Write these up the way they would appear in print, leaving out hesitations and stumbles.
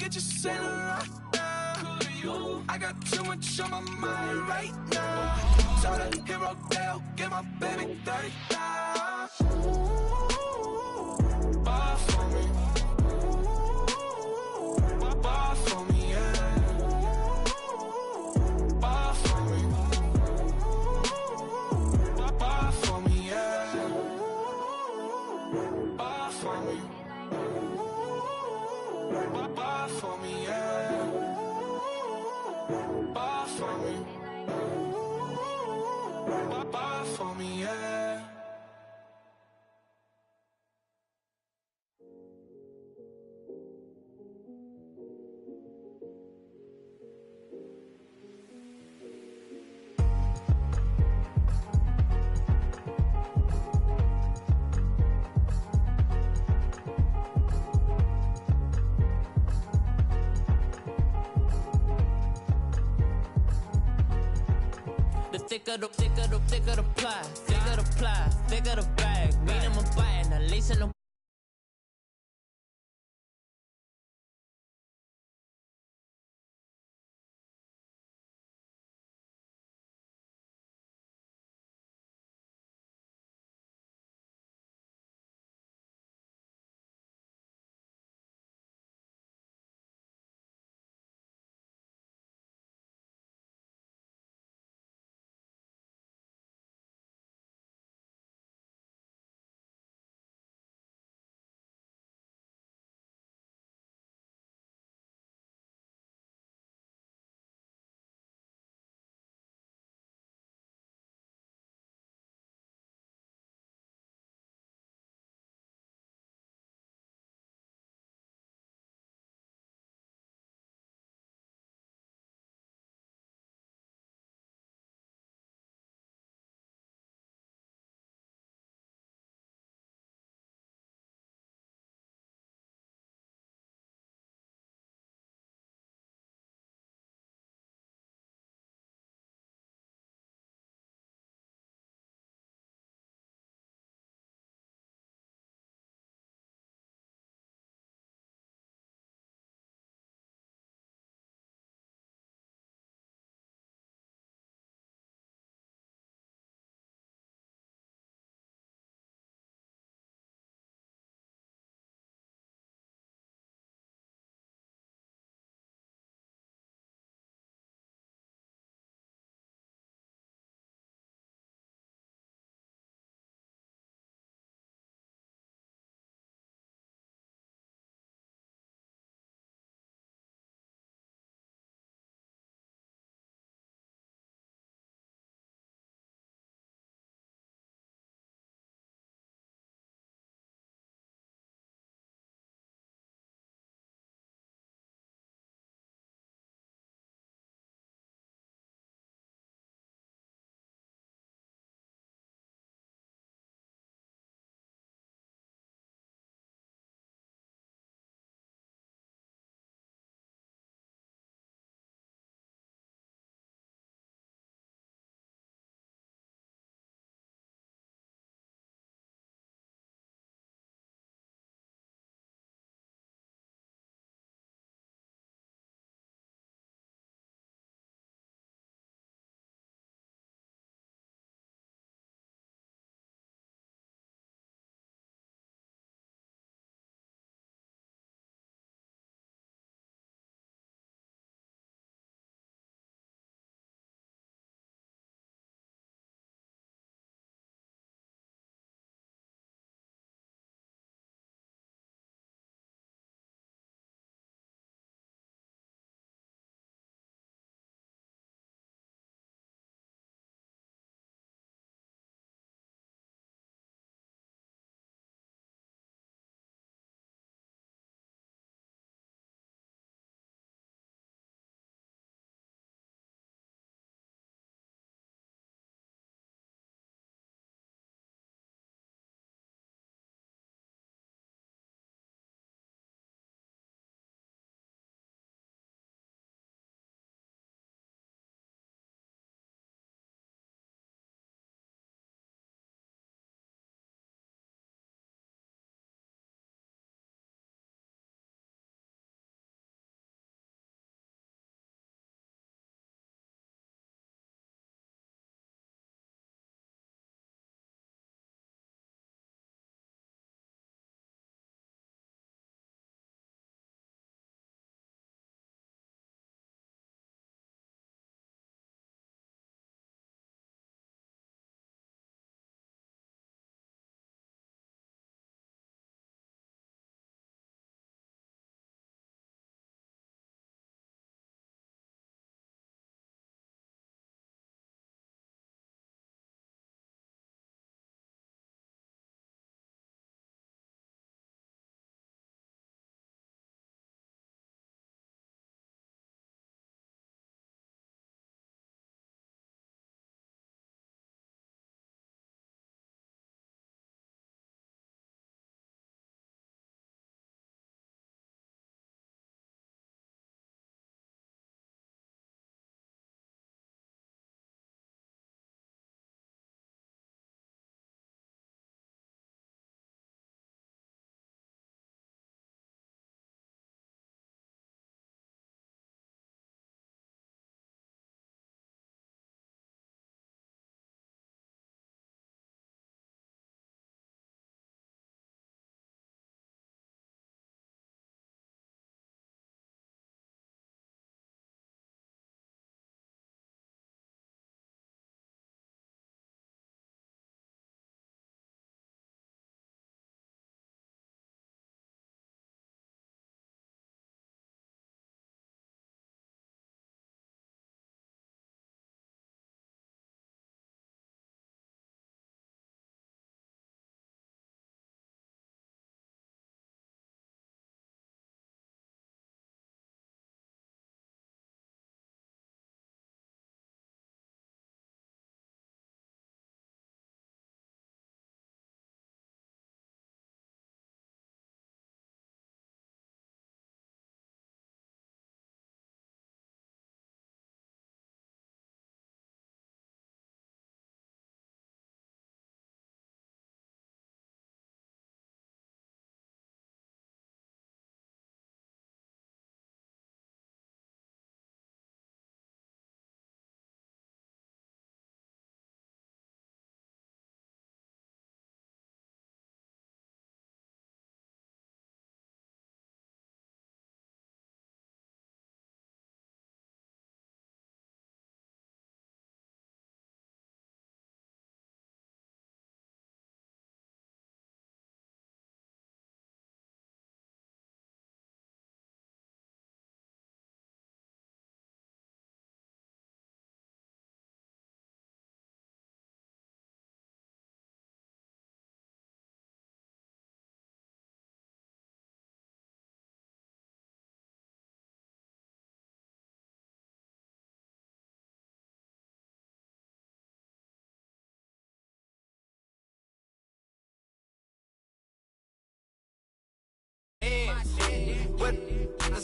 get your sailor right now. I got too much on my mind right now. So that hero Dale, get my baby 30,000. Bar for me. Bar for me, yeah. Bar for me. Bar for me, yeah. Bar for me. Bar for me, yeah. Bar for me. Bar for me, yeah. The thicker the ply, thicker the bag. Meet 'em a bite, at least in the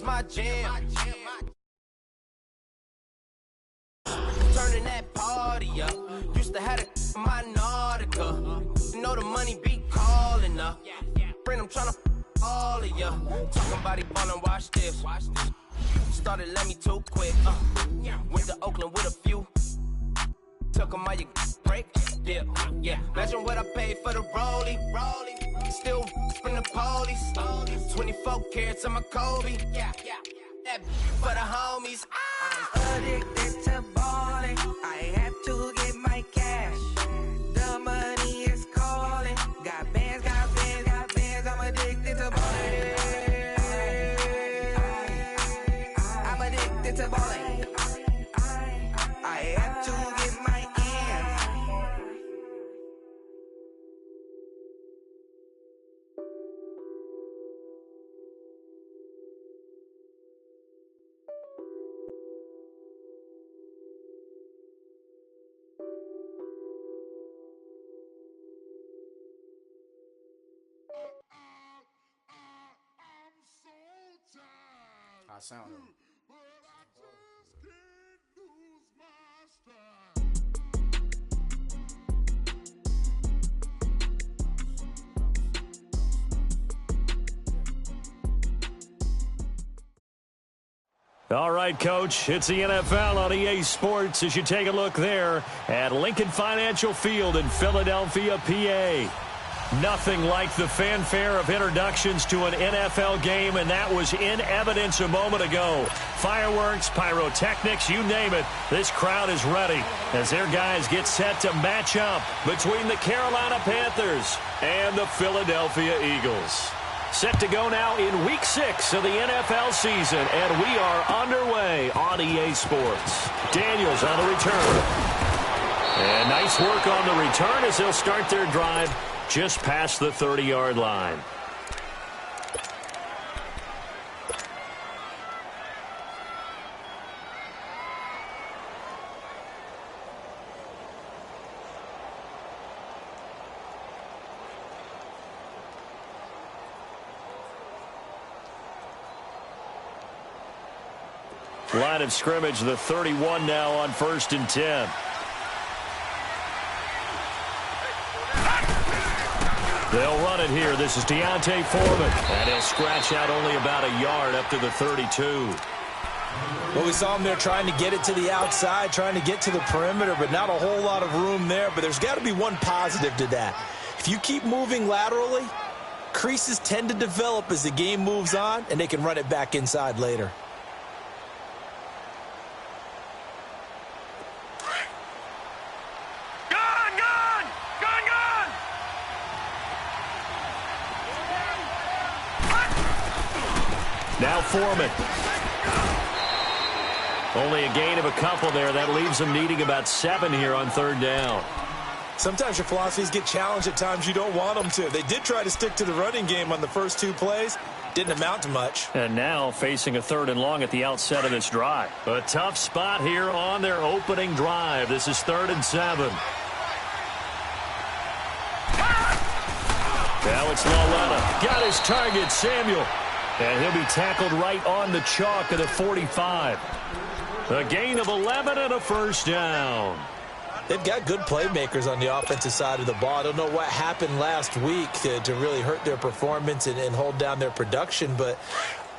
my jam. Turning that party up. Used to have a my Nautica. You know the money be calling up. Friend, I'm tryna all of ya. Talking about he ballin', watch this. Started let me too quick. Went to Oakland with a few. Took 'em all you break. Yeah. Imagine what I paid for the rollie. Still spin the police. 24 carats on my Kobe. That for the homies. Addicted to balling. I have to get my cash. The money is calling. Got bands. I'm addicted to balling. I'm addicted to balling. I have to get my ends. I sound him. All right, Coach, it's the NFL on EA Sports as you take a look there at Lincoln Financial Field in Philadelphia, PA. Nothing like the fanfare of introductions to an NFL game, and that was in evidence a moment ago. Fireworks, pyrotechnics, you name it. This crowd is ready as their guys get set to match up between the Carolina Panthers and the Philadelphia Eagles. Set to go now in Week 6 of the NFL season, and we are underway on EA Sports. Daniels on the return. And nice work on the return as they'll start their drive just past the 30-yard line. Line of scrimmage, the 31 now on 1st and 10. They'll run it here. This is Deontay Foreman. And he'll scratch out only about a yard up to the 32. Well, we saw him there trying to get it to the outside, trying to get to the perimeter, but not a whole lot of room there. But there's got to be one positive to that. If you keep moving laterally, creases tend to develop as the game moves on, and they can run it back inside later. Now Foreman. Only a gain of a couple there. That leaves them needing about 7 here on 3rd down. Sometimes your philosophies get challenged at times you don't want them to. They did try to stick to the running game on the first 2 plays. Didn't amount to much. And now facing a 3rd and long at the outset of this drive. A tough spot here on their opening drive. This is 3rd and 7. Now it's Lawetta. Got his target, Samuel. And he'll be tackled right on the chalk of the 45. A gain of 11 and a 1st down. They've got good playmakers on the offensive side of the ball. I don't know what happened last week to really hurt their performance and hold down their production, but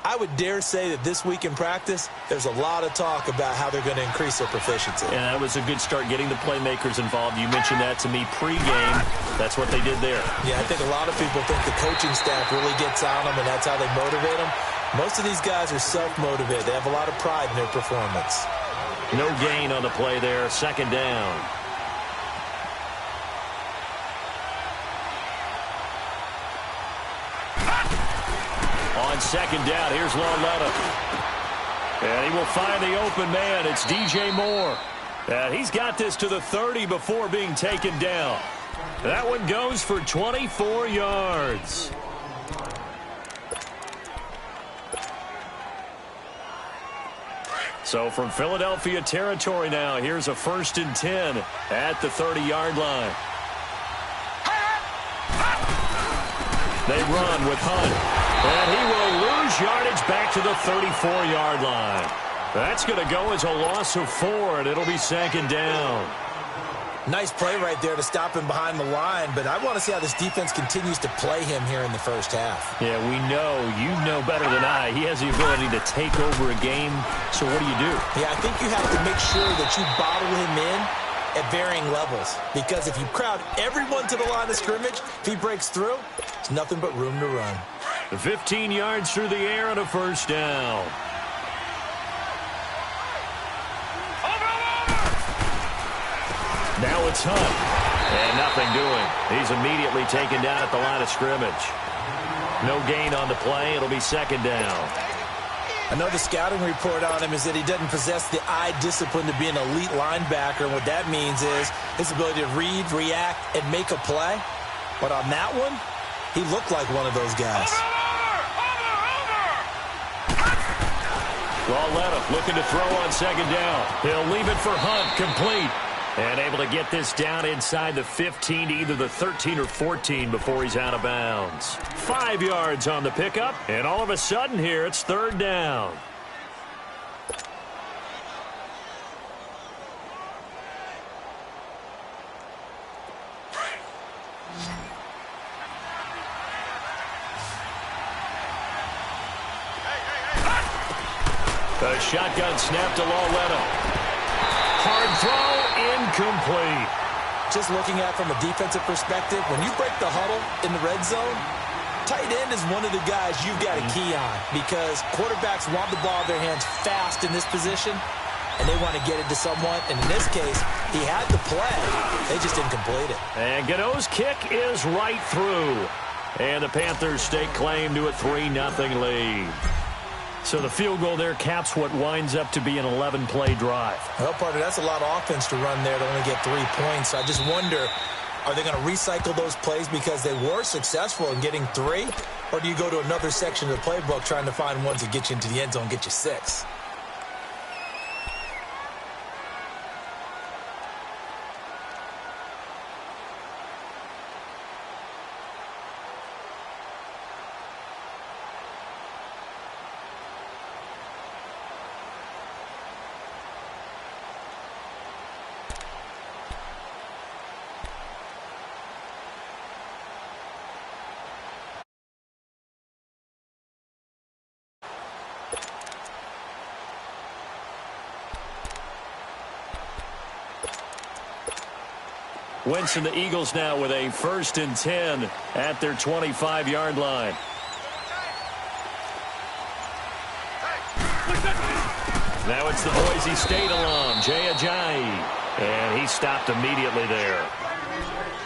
I would dare say that this week in practice, there's a lot of talk about how they're going to increase their proficiency. And that was a good start getting the playmakers involved. You mentioned that to me pregame. That's what they did there. Yeah, I think a lot of people think the coaching staff really gets on them, and that's how they motivate them. Most of these guys are self-motivated. They have a lot of pride in their performance. No gain on the play there. 2nd down. On 2nd down, here's Lawetta. And he will find the open man. It's DJ Moore. And he's got this to the 30 before being taken down. That one goes for 24 yards. So from Philadelphia territory now, here's a 1st and 10 at the 30-yard line. They run with Hunt. And he will lose lose yardage back to the 34-yard line. That's going to go as a loss of 4, and it'll be second down. Nice play right there to stop him behind the line, but I want to see how this defense continues to play him here in the first half. Yeah, we know. You know better than I. He has the ability to take over a game, so what do you do? Yeah, I think you have to make sure that you bottle him in at varying levels, because if you crowd everyone to the line of scrimmage, if he breaks through, there's nothing but room to run. 15 yards through the air and a first down. Now it's Hunt, and nothing doing. He's immediately taken down at the line of scrimmage. No gain on the play. It'll be second down. I know the scouting report on him is that he doesn't possess the eye discipline to be an elite linebacker. And what that means is his ability to read, react, and make a play. But on that one, he looked like one of those guys. Lauletta looking to throw on second down. He'll leave it for Hunt, complete. And able to get this down inside the 15 to either the 13 or 14 before he's out of bounds. 5 yards on the pickup, and all of a sudden here it's third down. The shotgun snap to Lauletta. Hard throw, incomplete. Just looking at it from a defensive perspective, when you break the huddle in the red zone, tight end is one of the guys you've got a key on, because quarterbacks want the ball in their hands fast in this position, and they want to get it to someone. And in this case, he had the play. They just didn't complete it. And Gano's kick is right through. And the Panthers stake claim to a 3-0 lead. So the field goal there caps what winds up to be an 11-play drive. Well, partner, that's a lot of offense to run there to only get 3 points. I just wonder, are they going to recycle those plays because they were successful in getting 3? Or do you go to another section of the playbook trying to find ones that get you into the end zone and get you 6? Wentz and the Eagles now with a 1st and 10 at their 25-yard line. Now it's the Boise State alum, Jay Ajayi. And he stopped immediately there.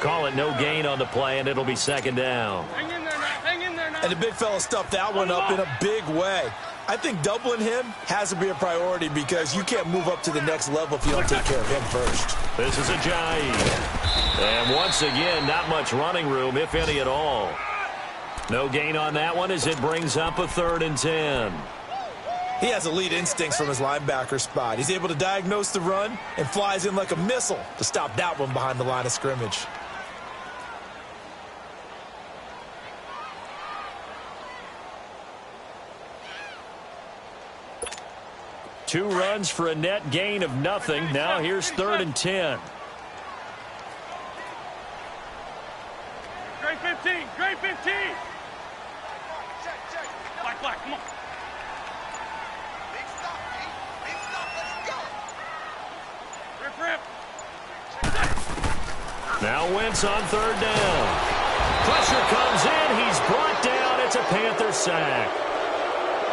Call it no gain on the play, and it'll be second down. Hang in there now. Hang in there now. And the big fella stuffed that one up in a big way. I think doubling him has to be a priority because you can't move up to the next level if you don't take care of him first. This is Ajayi. And once again, not much running room, if any at all. No gain on that one as it brings up a 3rd and 10. He has elite instincts from his linebacker spot. He's able to diagnose the run and flies in like a missile to stop that one behind the line of scrimmage. Two runs for a net gain of nothing. Now here's 3rd and 10. Grade 15. Grade 15. Black, come on. Rip. Now Wentz on 3rd down. Pressure comes in. He's brought down. It's a Panther sack.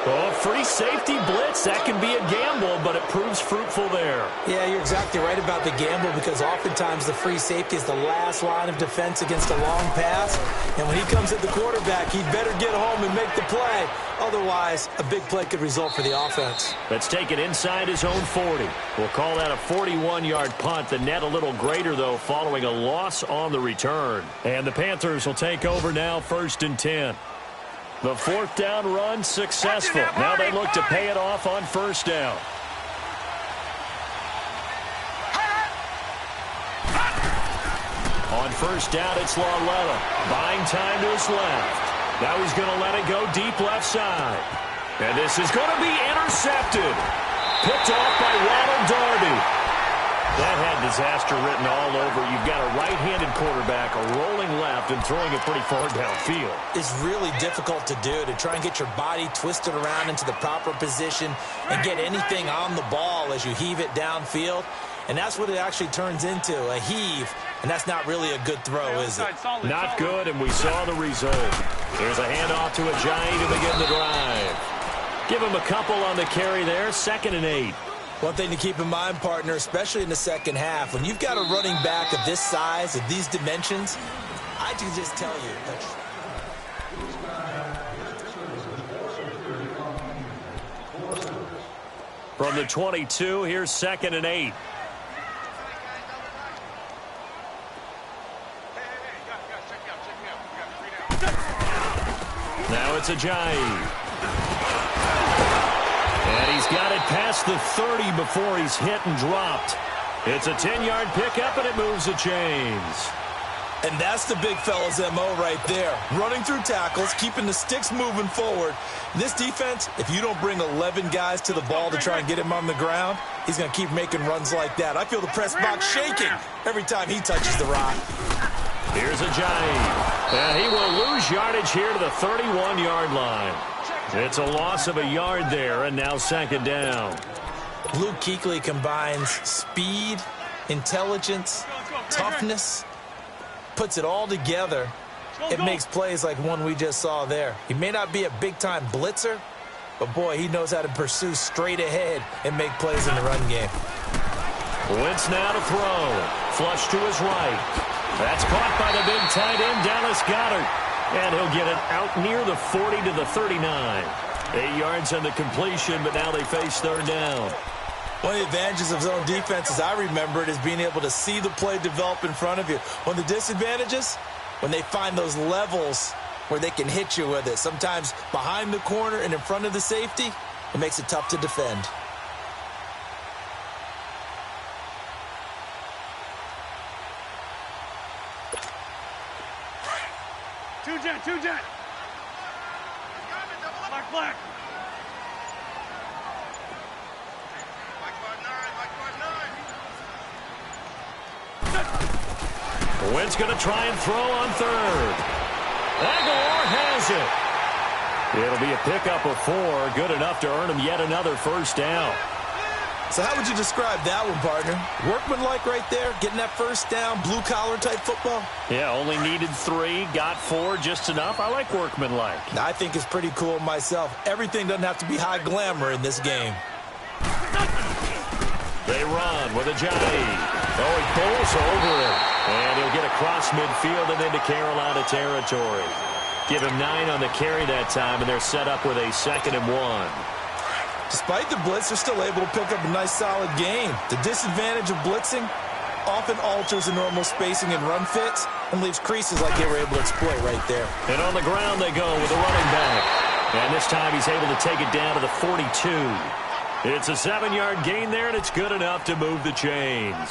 Oh, free safety blitz. That can be a gamble, but it proves fruitful there. Yeah, you're exactly right about the gamble because oftentimes the free safety is the last line of defense against a long pass. And when he comes at the quarterback, he'd better get home and make the play. Otherwise, a big play could result for the offense. That's taken inside his own 40. We'll call that a 41-yard punt. The net a little greater, though, following a loss on the return. And the Panthers will take over now, 1st and 10. The 4th down run successful. Now they look to pay it off on 1st down. On 1st down, it's Lauletta. Buying time to his left. Now he's going to let it go deep left side. And this is going to be intercepted. Picked off by Waddle Darby. That had disaster written all over. You've got a right-handed quarterback, a rolling left, and throwing it pretty far downfield. It's really difficult to do, to try and get your body twisted around into the proper position and get anything on the ball as you heave it downfield. And that's what it actually turns into, a heave. And that's not really a good throw, is it? Not good, and we saw the result. Here's a handoff to Ajayi to begin the drive. Give him a couple on the carry there, 2nd and 8. One thing to keep in mind, partner, especially in the second half, when you've got a running back of this size, of these dimensions, I can just tell you. From the 22, here's 2nd and 8. Now it's Ajayi. And he's got it past the 30 before he's hit and dropped. It's a 10-yard pickup, and it moves the chains. And that's the big fella's MO right there. Running through tackles, keeping the sticks moving forward. This defense, if you don't bring 11 guys to the ball to try and get him on the ground, he's going to keep making runs like that. I feel the press box shaking every time he touches the rock. Here's Ajayi. And he will lose yardage here to the 31-yard line. It's a loss of a yard there, and now 2nd down. Luke Kuechly combines speed, intelligence, toughness, puts it all together. It makes plays like one we just saw there. He may not be a big-time blitzer, but, boy, he knows how to pursue straight ahead and make plays in the run game. Wentz now to throw. Flush to his right. That's caught by the big tight end, Dallas Goedert. And he'll get it out near the 40 to the 39. 8 yards on the completion, but now they face 3rd down. One of the advantages of zone defense, as I remember it, is being able to see the play develop in front of you. One of the disadvantages, when they find those levels where they can hit you with it. Sometimes behind the corner and in front of the safety, it makes it tough to defend. Two jet. Black. Wentz going to try and throw on 3rd. Aguilar has it. It'll be a pickup of 4. Good enough to earn him yet another 1st down. So how would you describe that one, partner? Workmanlike right there, getting that 1st down, blue-collar type football? Yeah, only needed 3, got 4, just enough. I like workmanlike. I think it's pretty cool myself. Everything doesn't have to be high glamour in this game. They run with Ajayi. Oh, he pulls over it. And he'll get across midfield and into Carolina territory. Give him 9 on the carry that time, and they're set up with a 2nd and 1. Despite the blitz, they're still able to pick up a nice, solid gain. The disadvantage of blitzing often alters the normal spacing and run fits and leaves creases like they were able to exploit right there. And on the ground they go with the running back. And this time he's able to take it down to the 42. It's a 7-yard gain there, and it's good enough to move the chains.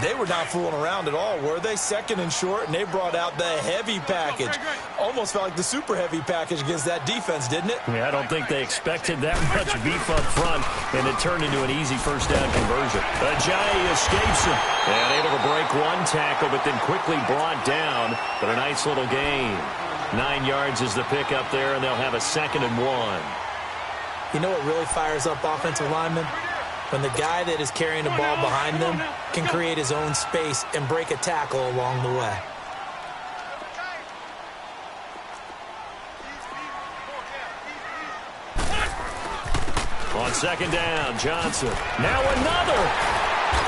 They were not fooling around at all, were they? 2nd and short, and they brought out the heavy package. Almost felt like the super heavy package against that defense, didn't it? Yeah, I don't think they expected that much beef up front, and it turned into an easy 1st down conversion. Ajayi escapes him, and able to break 1 tackle, but then quickly brought down. But a nice little gain. 9 yards is the pickup there, and they'll have a 2nd and 1. You know what really fires up offensive linemen? When the guy that is carrying the ball behind them can create his own space and break a tackle along the way. On 2nd down, Johnson. Now another.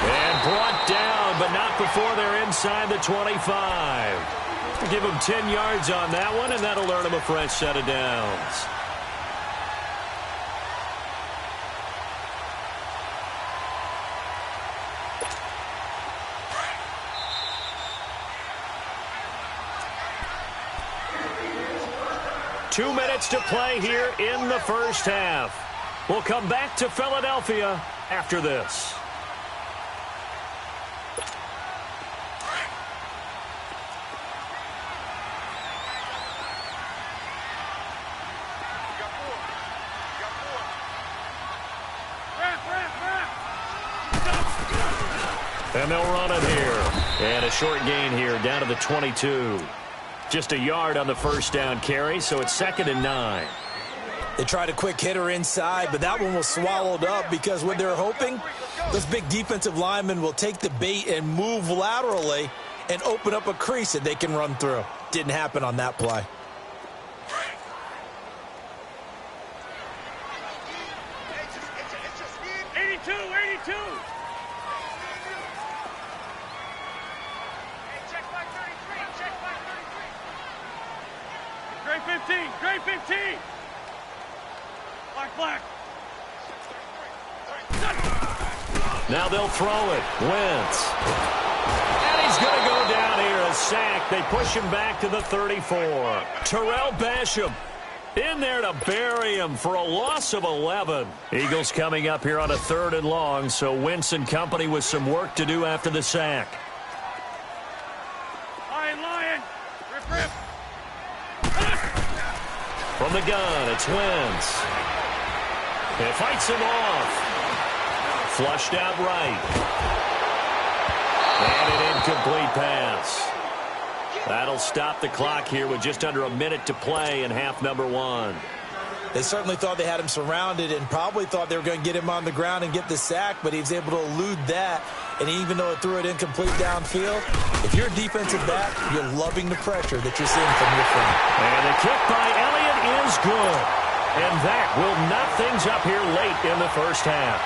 And brought down, but not before they're inside the 25. Give them 10 yards on that one, and that'll earn them a fresh set of downs. Two minutes to play here in the 1st half. We'll come back to Philadelphia after this. And they'll run it here. And a short gain here down to the 22. Just a yard on the first down carry, so it's 2nd and 9. They tried a quick hitter inside, but that one was swallowed up because what they're hoping, those big defensive linemen will take the bait and move laterally and open up a crease that they can run through. Didn't happen on that play. Grade 15. Black. Now they'll throw it. Wentz. And he's going to go down here. A sack. They push him back to the 34. Terrell Basham in there to bury him for a loss of 11. Eagles coming up here on a 3rd and long, so Wentz and company with some work to do after the sack. Lion. Rip. From the gun, it's Wentz. It fights him off. Flushed out right. And an incomplete pass. That'll stop the clock here with just under a minute to play in half number 1. They certainly thought they had him surrounded and probably thought they were going to get him on the ground and get the sack, but he was able to elude that. And even though it threw it incomplete downfield, if you're a defensive back, you're loving the pressure that you're seeing from your front. And the kick by Elliott is good. And that will knot things up here late in the first half.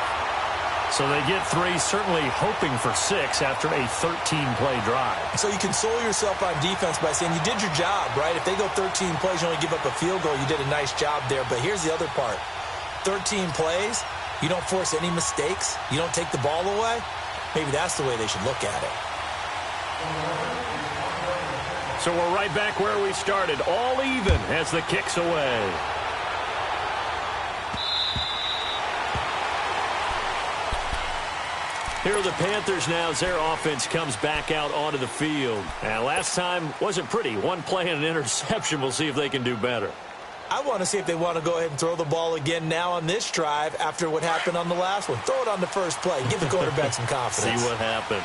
So they get 3, certainly hoping for 6 after a 13-play drive. So you console yourself on defense by saying you did your job, right? If they go 13 plays, you only give up a field goal, you did a nice job there. But here's the other part. 13 plays, you don't force any mistakes, you don't take the ball away. Maybe that's the way they should look at it. So we're right back where we started, all even as the kick's away. Here are the Panthers now as their offense comes back out onto the field. And last time wasn't pretty. One play and an interception. We'll see if they can do better. I want to see if they want to go ahead and throw the ball again now on this drive after what happened on the last one. Throw it on the first play. Give the quarterback some confidence. See what happens.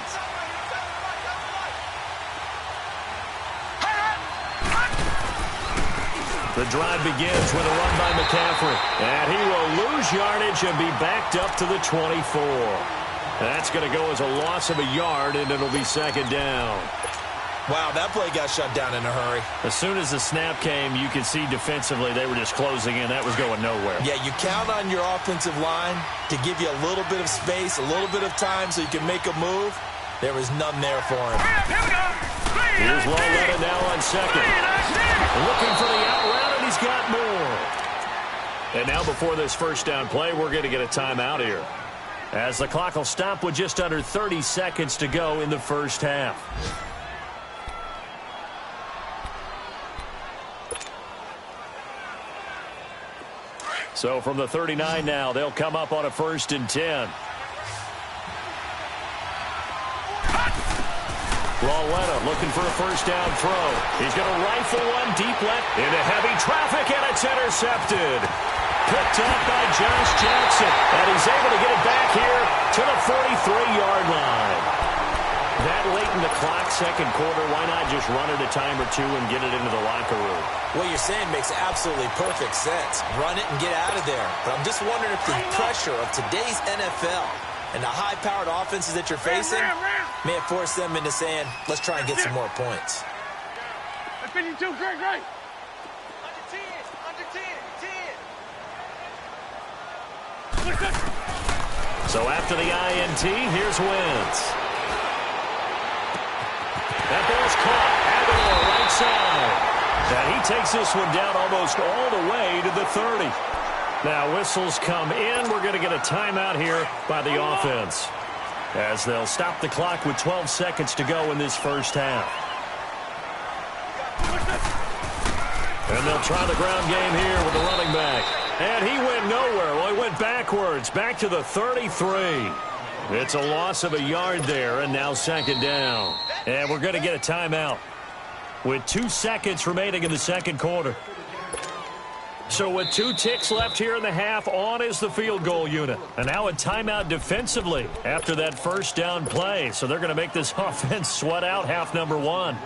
The drive begins with a run by McCaffrey. And he will lose yardage and be backed up to the 24. That's going to go as a loss of a yard, and it'll be 2nd down. Wow, that play got shut down in a hurry. As soon as the snap came, you could see defensively they were just closing in. That was going nowhere. Yeah, you count on your offensive line to give you a little bit of space, a little bit of time so you can make a move. There was none there for him. Here's Loletta now on 2nd. Looking for the out route, and he's got more. And now before this first down play, we're going to get a timeout here, as the clock will stop with just under 30 seconds to go in the first half. So from the 39 now, they'll come up on a 1st and 10. Loletta looking for a first down throw. He's going to rifle one deep left into heavy traffic, and it's intercepted. Picked up by Josh Jackson, and he's able to get it back here to the 43-yard line. That late in the clock, 2nd quarter, why not just run it a time or two and get it into the locker room? What you're saying makes absolutely perfect sense. Run it and get out of there. But I'm just wondering if the pressure of today's NFL and the high-powered offenses that you're facing may have forced them into saying, let's try and get some more points. 52, great. So after the INT, here's Wentz. That ball's caught. Aguilar right side. And he takes this one down almost all the way to the 30. Now whistles come in. We're going to get a timeout here by the offense, as they'll stop the clock with 12 seconds to go in this first half. And they'll try the ground game here with the running back. And he went nowhere. Well, he went backwards, back to the 33. It's a loss of a yard there, and now 2nd down. And we're going to get a timeout with 2 seconds remaining in the 2nd quarter. So with 2 ticks left here in the half, on is the field goal unit. And now a timeout defensively after that first down play. So they're going to make this offense sweat out half number 1.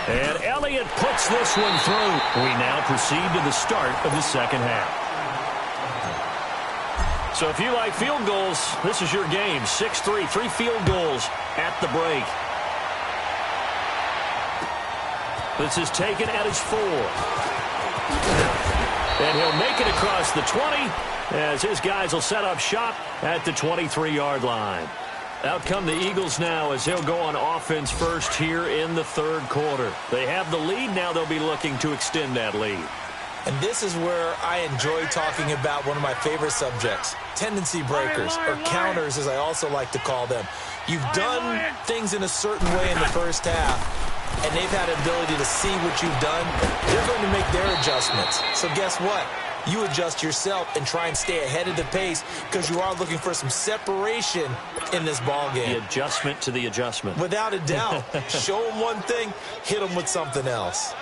And Elliott puts this one through. We now proceed to the start of the second half. So if you like field goals, this is your game. 6-3, 3 field goals at the break. This is taken at his 4. And he'll make it across the 20 as his guys will set up shop at the 23-yard line. Out come the Eagles now as they'll go on offense first here in the third quarter. They have the lead. Now they'll be looking to extend that lead. And this is where I enjoy talking about one of my favorite subjects, tendency breakers, or counters as I also like to call them. You've done things in a certain way in the first half, and they've had an ability to see what you've done. They're going to make their adjustments. So guess what? You adjust yourself and try and stay ahead of the pace because you are looking for some separation in this ball game. The adjustment to the adjustment. Without a doubt. Show them one thing, hit them with something else.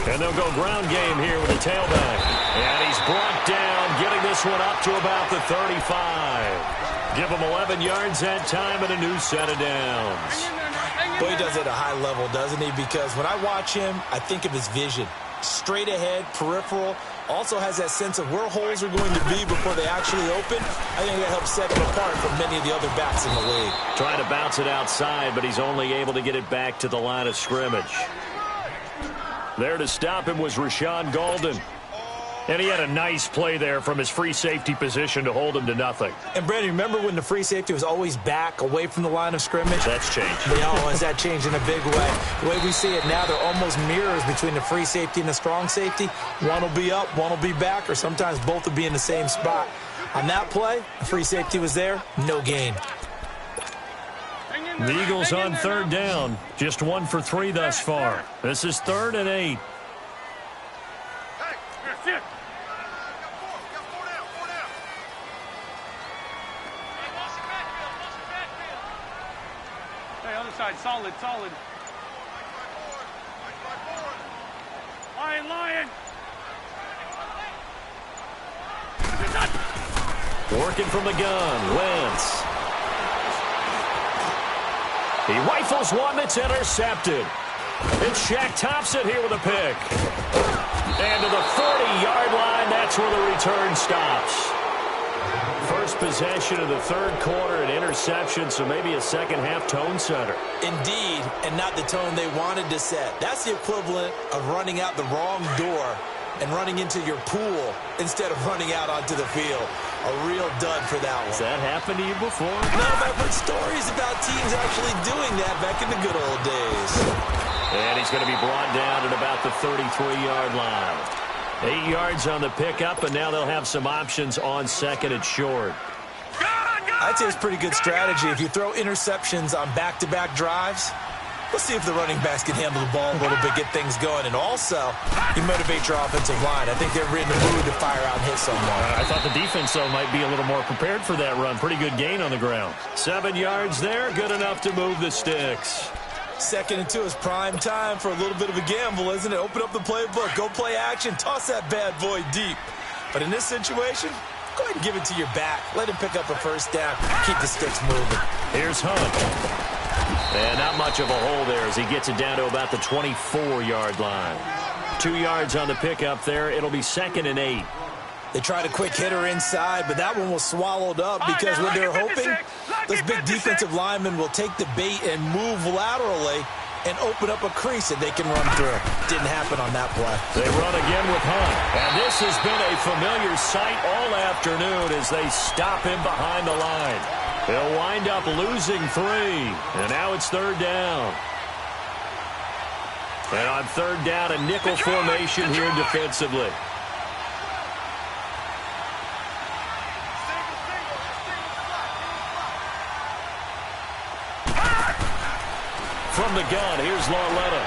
And they'll go ground game here with the tailback. And he's brought down, getting this one up to about the 35. Give him 11 yards that time and a new set of downs. Boy, he does it at a high level, doesn't he? Because when I watch him, I think of his vision. Straight ahead, peripheral. Also has that sense of where holes are going to be before they actually open. I think that helps set him apart from many of the other backs in the league. Trying to bounce it outside, but he's only able to get it back to the line of scrimmage. There to stop him was Rashawn Golden. And he had a nice play there from his free safety position to hold him to nothing. And, Brandon, remember when the free safety was always back, away from the line of scrimmage? That's changed. Has that changed in a big way? The way we see it now, they're almost mirrors between the free safety and the strong safety. One will be up, one will be back, or sometimes both will be in the same spot. On that play, the free safety was there, no gain. The Eagles on third down. Just 1 for 3 thus far. This is 3rd and 8. Hey, other side, solid. Lion. Working from the gun, Wentz. He rifles one that's intercepted. It's Shaq Thompson here with a pick. And to the 40-yard line, that's where the return stops. First possession of the third quarter, an interception, so maybe a second-half tone setter. Indeed, and not the tone they wanted to set. That's the equivalent of running out the wrong door and running into your pool instead of running out onto the field. A real dud for that one. Has that happened to you before? No, but I've heard stories about teams actually doing that back in the good old days. And he's going to be brought down at about the 33-yard line. 8 yards on the pickup, and now they'll have some options on second and short. I'd say it's pretty good strategy. If you throw interceptions on back-to-back drives, let's see if the running backs can handle the ball a little bit, get things going. And also, you motivate your offensive line. I think they're in the mood to fire out and hit someone. I thought the defense, though, might be a little more prepared for that run. Pretty good gain on the ground. 7 yards there, good enough to move the sticks. 2nd and 2 is prime time for a little bit of a gamble, isn't it? Open up the playbook, go play action, toss that bad boy deep. But in this situation, go ahead and give it to your back. Let him pick up a first down. Keep the sticks moving. Here's Hunt. And not much of a hole there as he gets it down to about the 24-yard line. 2 yards on the pickup there. It'll be 2nd and 8. They tried a quick hitter inside, but that one was swallowed up because what they're hoping, those big defensive linemen will take the bait and move laterally and open up a crease that they can run through. Didn't happen on that play. They run again with Hunt. And this has been a familiar sight all afternoon as they stop him behind the line. They'll wind up losing 3. And now it's 3rd down. And on 3rd down, a nickel formation here defensively. From the gun, here's Lauletta.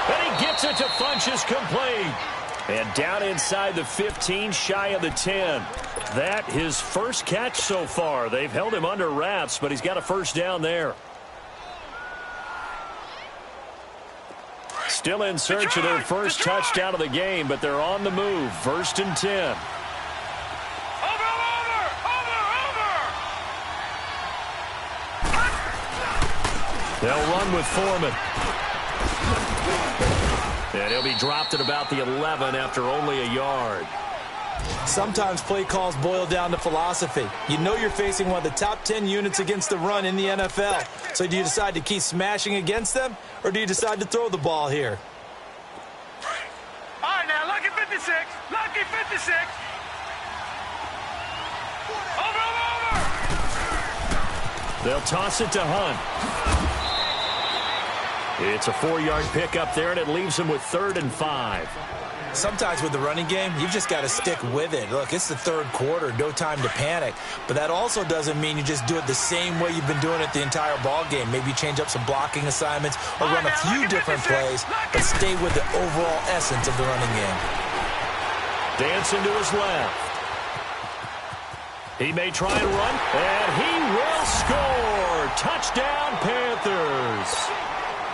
And he gets it to Funchess complete. And down inside the 15, shy of the 10. That his first catch so far. They've held him under wraps, but he's got a first down there. Still in search of their first touchdown of the game, but they're on the move. 1st and 10. They'll run with Foreman. And he'll be dropped at about the 11 after only a yard. Sometimes play calls boil down to philosophy. You know you're facing one of the top 10 units against the run in the NFL. So do you decide to keep smashing against them, or do you decide to throw the ball here? All right, now, lucky 56. Lucky 56. Over. They'll toss it to Hunt. It's a 4-yard pickup there, and it leaves him with 3rd and 5. Sometimes with the running game, you've just got to stick with it. Look, it's the 3rd quarter, no time to panic. But that also doesn't mean you just do it the same way you've been doing it the entire ball game. Maybe change up some blocking assignments or run a few different plays, but stay with the overall essence of the running game. Dancing to his left. He may try and run, and he will score. Touchdown, Panthers.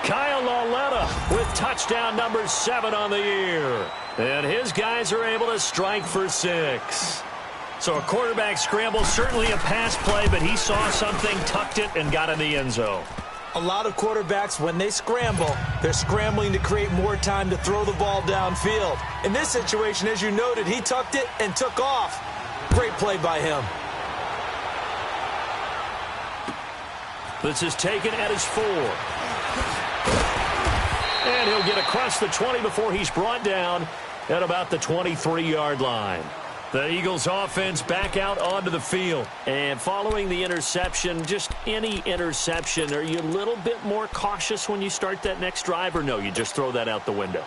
Kyle Lauletta with touchdown number 7 on the year. And his guys are able to strike for 6. So a quarterback scramble, certainly a pass play, but he saw something, tucked it, and got in the end zone. A lot of quarterbacks, when they scramble, they're scrambling to create more time to throw the ball downfield. In this situation, as you noted, he tucked it and took off. Great play by him. This is taken at his 4. And he'll get across the 20 before he's brought down at about the 23-yard line. The Eagles offense back out onto the field. And following the interception, just any interception, are you a little bit more cautious when you start that next drive, or no, you just throw that out the window?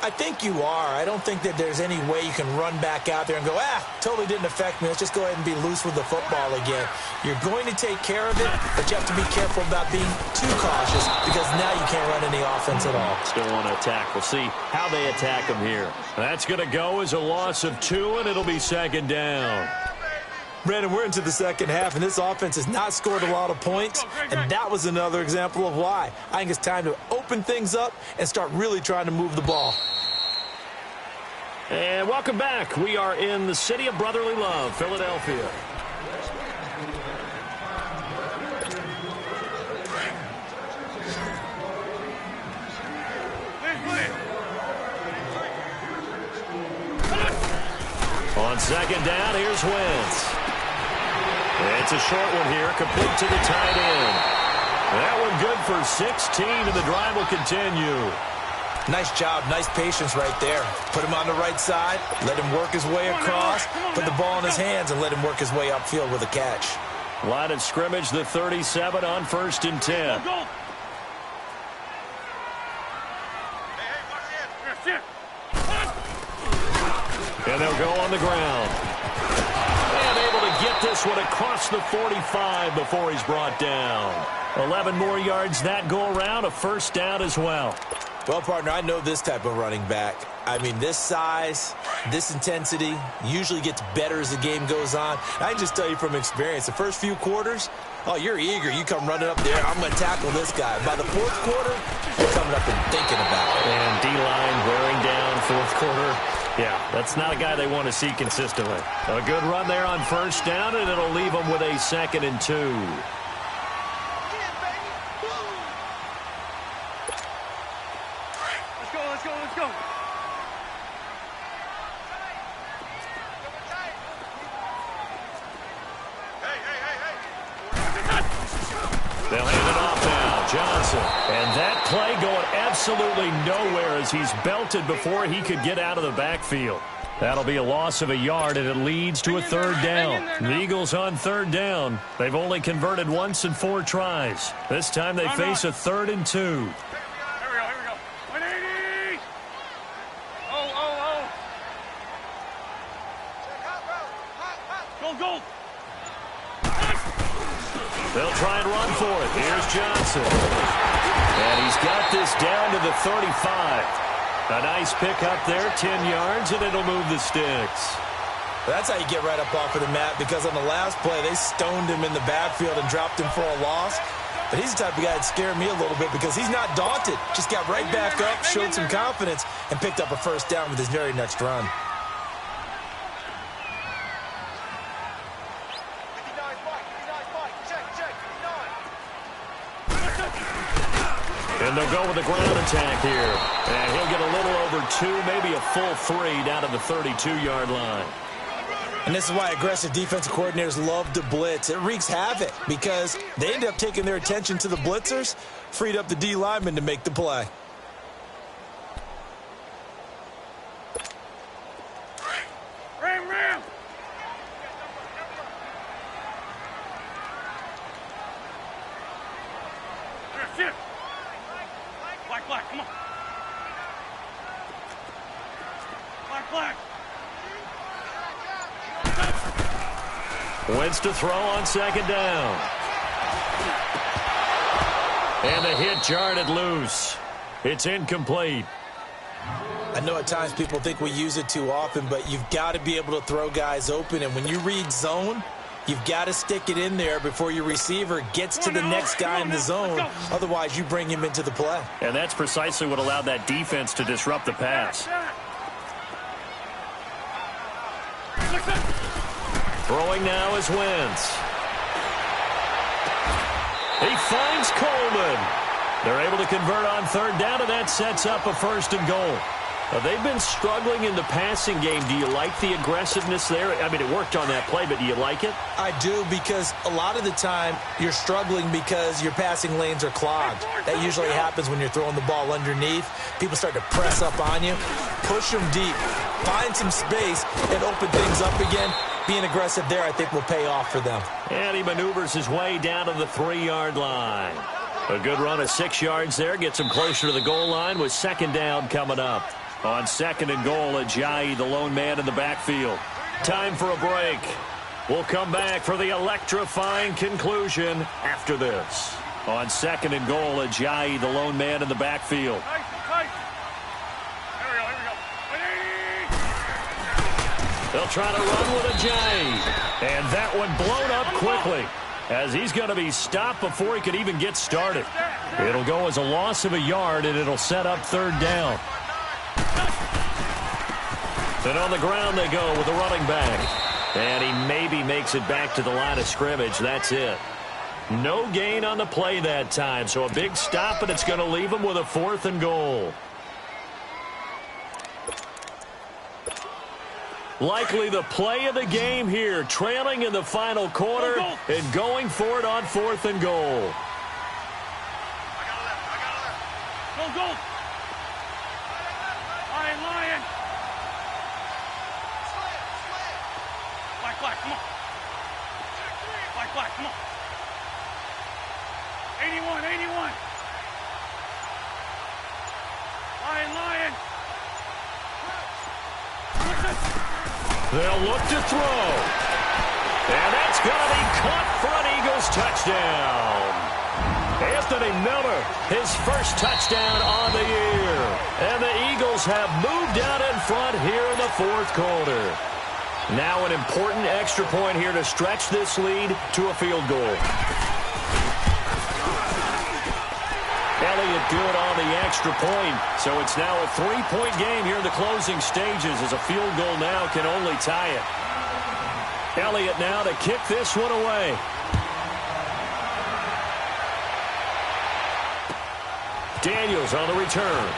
I think you are. I don't think that there's any way you can run back out there and go, totally didn't affect me. Let's just go ahead and be loose with the football again. You're going to take care of it, but you have to be careful about being too cautious because now you can't run any offense at all. Still want to attack. We'll see how they attack him here. That's going to go as a loss of 2, and it'll be 2nd down. Brandon, we're into the second half, and this offense has not scored a lot of points, and that was another example of why. I think it's time to open things up and start really trying to move the ball. And welcome back. We are in the city of brotherly love, Philadelphia. On 2nd down, here's Wentz. It's a short one here, complete to the tight end. That one good for 16, and the drive will continue. Nice job, nice patience right there. Put him on the right side, let him work his way across, put the ball in his hands, and let him work his way upfield with a catch. Line of scrimmage, the 37 on 1st and 10. And they'll go on the ground. And able to get this one across the 45 before he's brought down. 11 more yards that go around, a first down as well. Well, partner, I know this type of running back. I mean, this size, this intensity usually gets better as the game goes on. I can just tell you from experience, the first few quarters, you're eager. You come running up there, I'm going to tackle this guy. By the 4th quarter, you're coming up and thinking about it. And D-line wearing down 4th quarter. Yeah, that's not a guy they want to see consistently. A good run there on 1st down, and it'll leave them with a 2nd and 2. Let's go. They'll hand it off now. Johnson. And that play going absolutely nowhere as he's belted before he could get out of the backfield. That'll be a loss of a yard, and it leads to a 3rd down. The Eagles on 3rd down. They've only converted once in 4 tries. This time they face a 3rd and 2. Here we go. 180. Go. They'll try and run for it. Here's Johnson. And he's got this down to the 35. A nice pick up there, 10 yards, and it'll move the sticks. That's how you get right up off of the mat, because on the last play, they stoned him in the backfield and dropped him for a loss. But he's the type of guy that scared me a little bit because he's not daunted. Just got right back up, showed some confidence, and picked up a first down with his very next run. And they'll go with the ground attack here. And he'll get a little over 2, maybe a full 3 down to the 32-yard line. And this is why aggressive defensive coordinators love to blitz. It wreaks havoc because they end up taking their attention to the blitzers, freed up the D lineman to make the play. Ram! Shift! Black, come on. Black. Wentz to throw on second down. And the hit jarred it loose. It's incomplete. I know at times people think we use it too often, but you've got to be able to throw guys open. And when you read zone, you've got to stick it in there before your receiver gets to the next guy in the zone. Otherwise, you bring him into the play. And that's precisely what allowed that defense to disrupt the pass. Throwing now is Wentz. He finds Coleman. They're able to convert on third down, and that sets up a 1st and goal. They've been struggling in the passing game. Do you like the aggressiveness there? I mean, it worked on that play, but do you like it? I do, because a lot of the time you're struggling because your passing lanes are clogged. That usually happens when you're throwing the ball underneath. People start to press up on you. Push them deep. Find some space and open things up again. Being aggressive there, I think, will pay off for them. And he maneuvers his way down to the 3-yard line. A good run of 6 yards there. Gets him closer to the goal line with second down coming up. On 2nd and goal, Ajayi, the lone man in the backfield. Time for a break. We'll come back for the electrifying conclusion after this. On 2nd and goal, Ajayi, the lone man in the backfield. Tight. Here we go. They'll try to run with Ajayi. And that one blown up quickly, as he's going to be stopped before he could even get started. It'll go as a loss of a yard, and it'll set up 3rd down. And on the ground they go with the running back. And he maybe makes it back to the line of scrimmage. That's it. No gain on the play that time. So a big stop, and it's going to leave him with a 4th and goal. Likely the play of the game here. Trailing in the final quarter and going for it on 4th and goal. Go. Lion. Black, come on. Black, come on. 81. Lion. They'll look to throw. And that's going to be caught for an Eagles touchdown. Anthony Miller, his first touchdown on the year. And the Eagles have moved out in front here in the 4th quarter. Now an important extra point here to stretch this lead to a field goal. Elliott good on the extra point. So it's now a 3-point game here in the closing stages, as a field goal now can only tie it. Elliott now to kick this one away. Daniels on the return.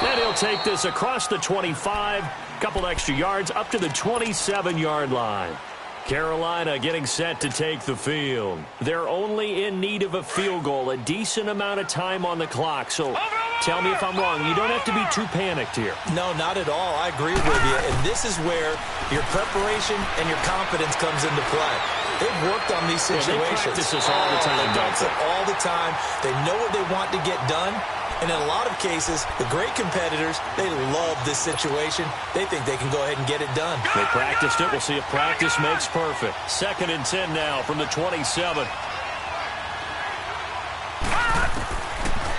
And he'll take this across the 25. Couple extra yards up to the 27-yard line. Carolina getting set to take the field. They're only in need of a field goal, a decent amount of time on the clock. So tell me if I'm wrong. You don't have to be too panicked here. No, not at all. I agree with you. And this is where your preparation and your confidence comes into play. They've worked on these situations. They practice this all the time. They practice it all the time. They know what they want to get done. And in a lot of cases, the great competitors, they love this situation. They think they can go ahead and get it done. They practiced it. We'll see if practice makes perfect. 2nd and 10 now from the 27.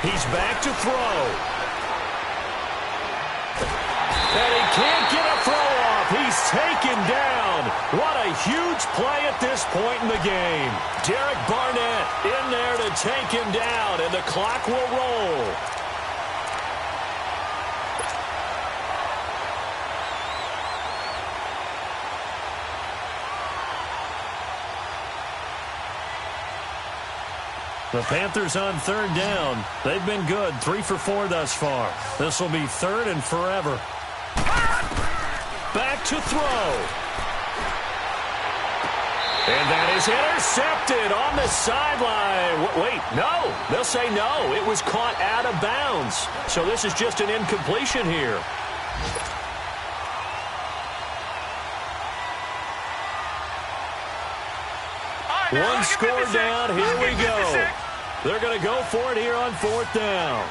He's back to throw. And he can't get a throw off. He's taken down. What a huge play at this point in the game. Derek Barnett in there to take him down, and the clock will roll. The Panthers on third down. They've been good, 3 for 4 thus far. This will be third and forever. Back to throw. And that is intercepted on the sideline. Wait, no. They'll say no. It was caught out of bounds. So this is just an incompletion here. One score down. Here we go. They're going to go for it here on fourth down.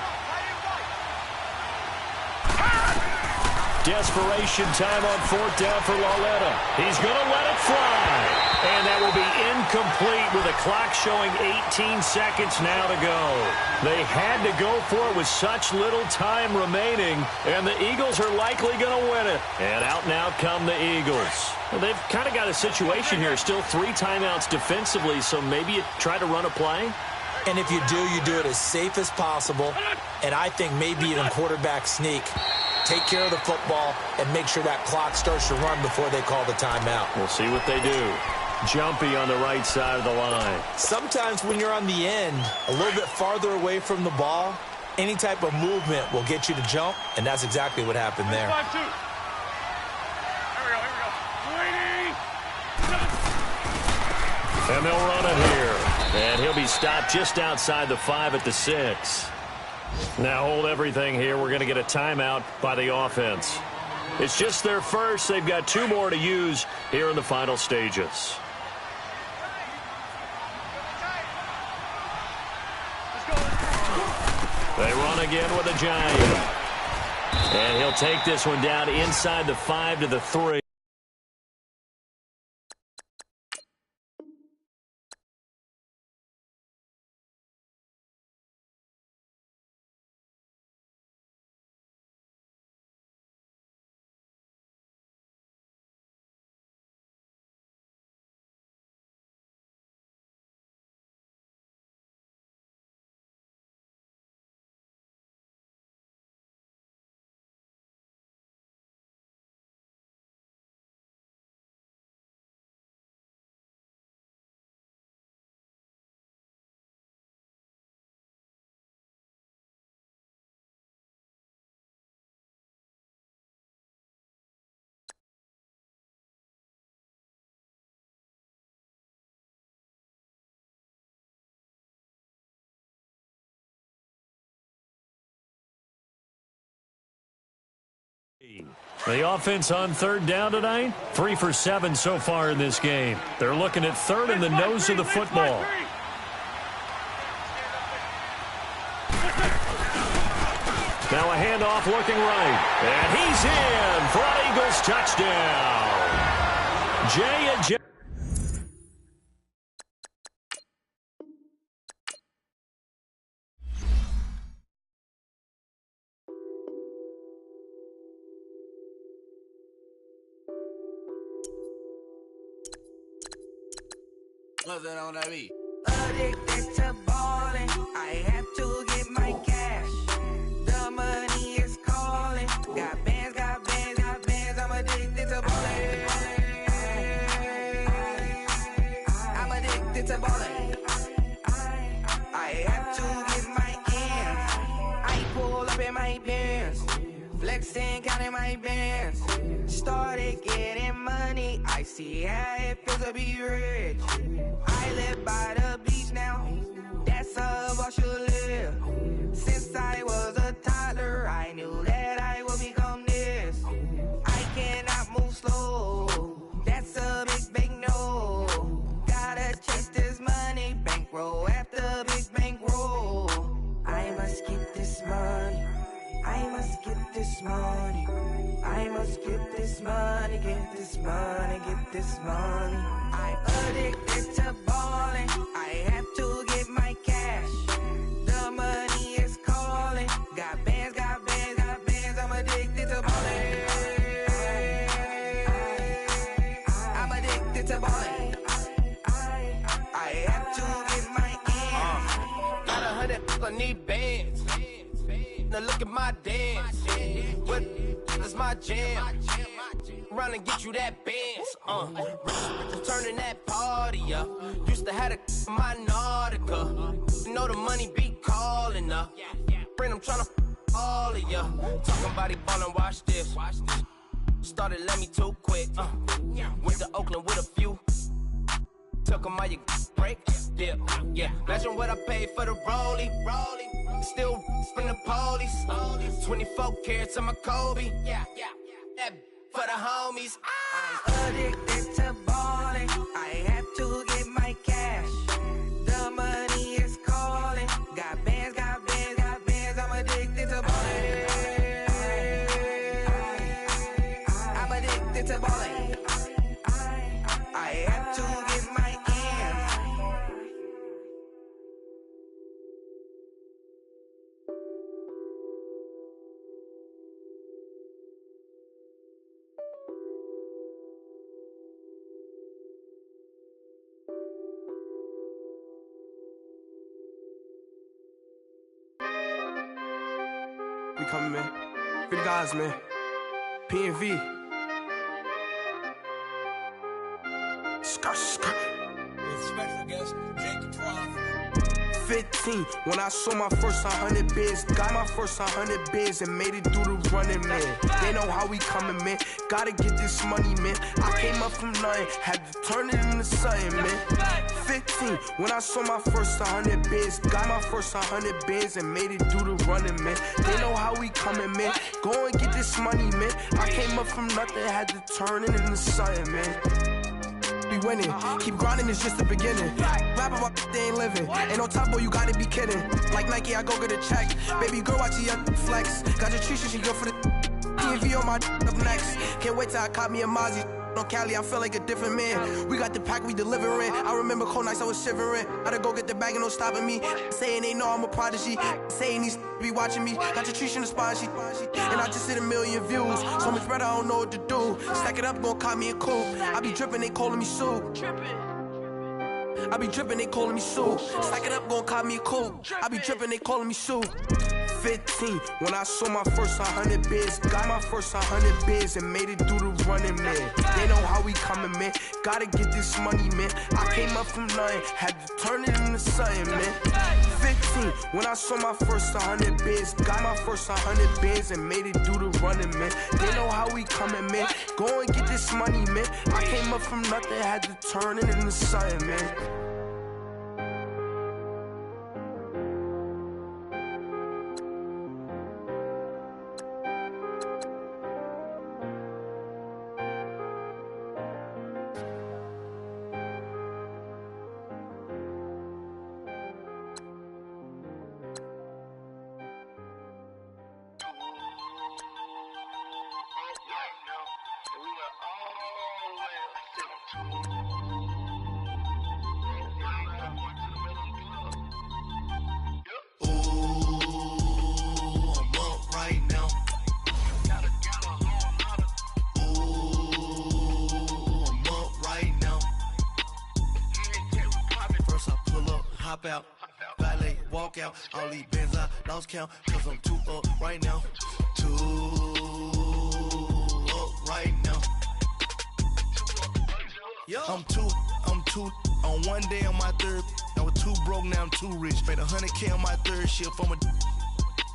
Desperation time on fourth down for Lauletta. He's going to let it fly. And that will be incomplete with the clock showing 18 seconds now to go. They had to go for it with such little time remaining, and the Eagles are likely going to win it. And out now come the Eagles. Well, they've kind of got a situation here. Still 3 timeouts defensively, so maybe you try to run a play. And if you do it as safe as possible. And I think maybe even quarterback sneak. Take care of the football and make sure that clock starts to run before they call the timeout. We'll see what they do. Jumpy on the right side of the line. Sometimes when you're on the end, a little bit farther away from the ball, any type of movement will get you to jump, and that's exactly what happened there. 5-2. Here we go. And they'll run it here. And he'll be stopped just outside the 5 at the 6. Now hold everything here. We're going to get a timeout by the offense. It's just their first. They've got 2 more to use here in the final stages. They run again with a giant. And he'll take this one down inside the 5 to the 3. The offense on third down tonight, 3 for 7 so far in this game. They're looking at third in the nose of the football. Now a handoff looking right. And he's in for an Eagles touchdown. Jay and Jay. Nothing on that beat. Addicted to ballin', I have to get my cash. The money is calling. Got bands, got bands, got bands. I'm addicted to ballin'. I'm addicted to ballin'. I have to get my ends. I pull up in my Benz, flexing, counting my bands. Started getting money. I see how it feels to be rich. I live by the beach now, that's how I should live. Since I was a toddler, I knew that I would become this. I cannot move slow, that's a big no. Gotta chase this money, bankroll after big bankroll. I must get this money, I must get this money. I must get this money, get this money, get this money. I'm addicted to ballin', I have to get my cash. The money is calling. 100, I need bands. Now look at my dance. What is my jam? Run and get you that bands. Turning that party up. Used to have a my Nautica. You know the money be calling up. Friend, I'm tryna all of ya. Talking about he ballin', watch this. Started let me too quick. Went to Oakland with a few. Took him all your break. Dip. Yeah. Imagine what I paid for the rollie. Still from the police. 24 carats on my Kobe. Yeah. That for the homies. I'm addicted to balling. I have to get my cash. The money is calling. Got bands, got bands, got bands. I'm addicted to balling. I'm addicted to balling. I have to get my ends. We coming, man. For the guys, man. P&V. Skirt. Special guest, Jake 15, when I saw my first 100 bids. Got my first 100 bids and made it through the running, man. They know how we coming, man. Gotta get this money, man. I came up from nothing, had to turn it into something, man. 15, when I saw my first 100 bids. Got my first 100 bids and made it through the running, man. They know how we coming, man. Go and get this money, man. I came up from nothing, had to turn it into something, man. Be winning, keep grinding, it's just the beginning. Rapping about they ain't living. Ain't no top boy, you gotta be kidding. Like Nike, I go get a check. Baby girl, watch your flex. Got your Trisha, she go for the P&V on my up next. Can't wait till I caught me a Mozzie. On Cali, I feel like a different man. We got the pack, we delivering. I remember cold nights, I was shivering. Gotta go get the bag and no stopping me. Saying they know I'm a prodigy. Saying these be watching me. Got your Trisha in the spot, and I just hit 1 million views. So much better, I don't know what to do. Stack it up, gon' call me a coupe. I be dripping, they calling me Sue. I be dripping, they calling me Sue. Stack it up, gon' call me a coupe. I be dripping, they calling me Sue. 15, when I saw my first 100 bids. Got my first 100 bids and made it through the running, man. They know how we coming, man. Gotta get this money, man. I came up from nothing, had to turn it into something, man. 15, when I saw my first 100 bids. Got my first 100 bids and made it through the running, man. They know how we coming, man. Go and get this money, man. I came up from nothing, had to turn it into something, man. Out, valet, walk out, all these bands I lost count, cause I'm too up right now, too up right now. I'm too, on one day on my third, I was too broke, now I'm too rich, made 100K on my third shift from a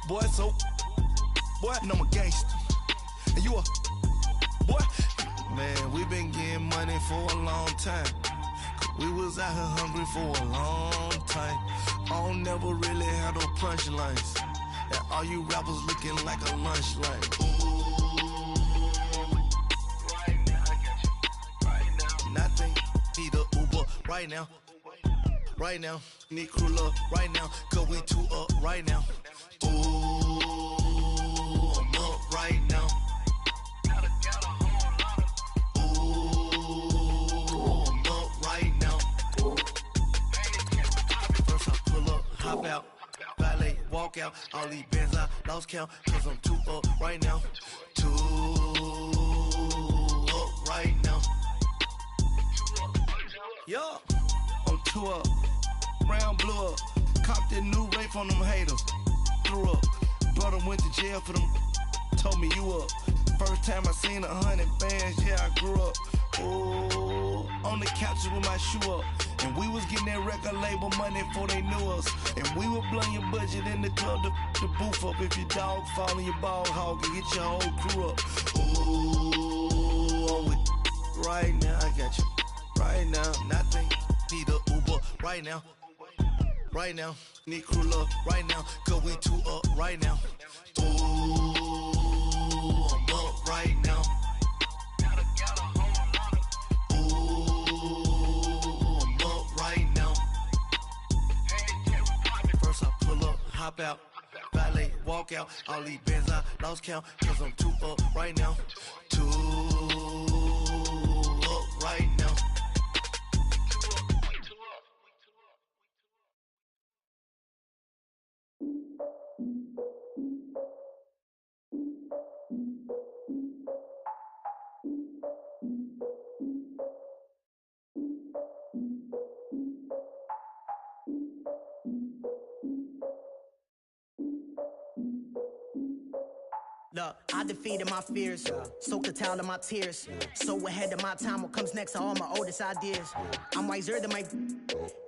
boy, so, boy, and I'm a gangster, and you a, boy, man, we been getting money for a long time. We was out here hungry for a long time. I don't never really have no punchlines. And all you rappers looking like a lunch line. Right now, I got you. Right now. Nothing, need a Uber right now. Right now, need crew up right now. Cause we too up right now. Ooh, I'm up right now. Hop out, valet, walk out, all these bands I lost count, cause I'm too up right now, too up right now. Yo, I'm too up, round blew up, Copped that new rape on them haters. Threw up. Brother went to jail for them. Told me you up. First time I seen 100 bands, yeah, I grew up. Oh, on the couches with my shoe up. And we was getting that record label money before they knew us. And we were blowing your budget in the club to boof up. If your dog fall in your ball hog and get your whole crew up. Ooh, I'm with right now, I got you. Right now, nothing. Need a Uber right now. Right now, need crew love right now. Cause we two up right now. Ooh, I'm up right now. Hop out, valet, walk out. All these bands I lost count, cause I'm too up right now. Too up right now. Look, I defeated my fears, soaked the towel in my tears. So ahead of my time, what comes next are all my oldest ideas. I'm wiser than my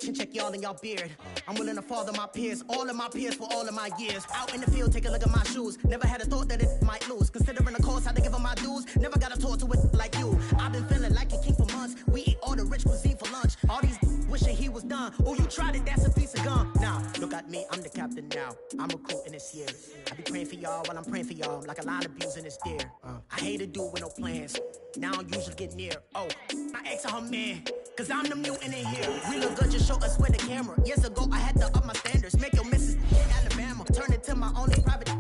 chin check y'all in y'all beard. I'm willing to father my peers, all of my peers for all of my years. Out in the field, take a look at my shoes. Never had a thought that it might lose. Considering the cost, had to give them my dues. Never got a talk to it like you. I've been feeling like a king for months. We eat all the rich cuisine for lunch. All these wishing he was done. Oh, you tried it, that's a piece of gum. Now, look at me, I'm the captain now. I'm recruiting this year. I be praying for y'all while I'm praying for y'all. Like a line abusing his deer. I hate a dude with no plans. Now I usually get near. Oh, my ex her man. Cause I'm the mutant in here. We look good, just show us with the camera. Years ago, I had to up my standards. Make your missus in Alabama. Turn it to my only private.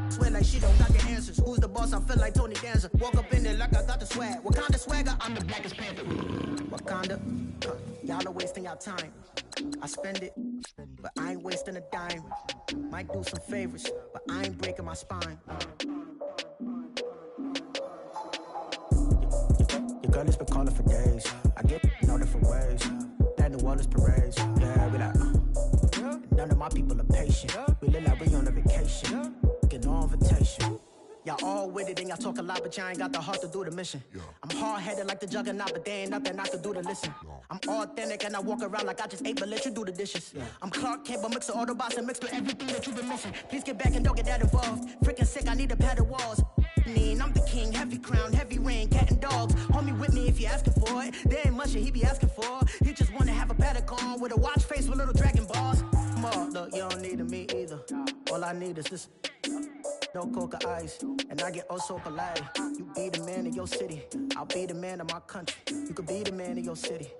Swear like she don't got the answers. Who's the boss? I feel like Tony Danza. Walk up in there like I got the swag. What kind of swagger? I'm the blackest panther. Wakanda. Y'all are wasting your time. I spend it, but I ain't wasting a dime. Might do some favors, but I ain't breaking my spine. Your girl has been calling for days. I get in all different ways. That New Orleans parades. Yeah, we like, none of my people are patient. We live like we on a vacation. Get no invitation. Y'all all with it and y'all talk a lot, but y'all ain't got the heart to do the mission. I'm hard-headed like the juggernaut, but there ain't nothing I can do to listen. I'm authentic and I walk around like I just ate, but let you do the dishes. I'm Clark Kent, but mix the Autobots and mixed with everything that you've been missing. Please get back and don't get that involved. Freaking sick, I need to pad the walls. I'm the king, heavy crown, heavy rain, cat and dogs. Homie with me if you're asking for it. There ain't much that he be asking for. He just wanna have a paddock on with a watch face with little dragon balls. Look, you don't need me either. All I need is this. No coca ice, and I get oh so polite. You be the man of your city, I'll be the man of my country. You could be the man of your city.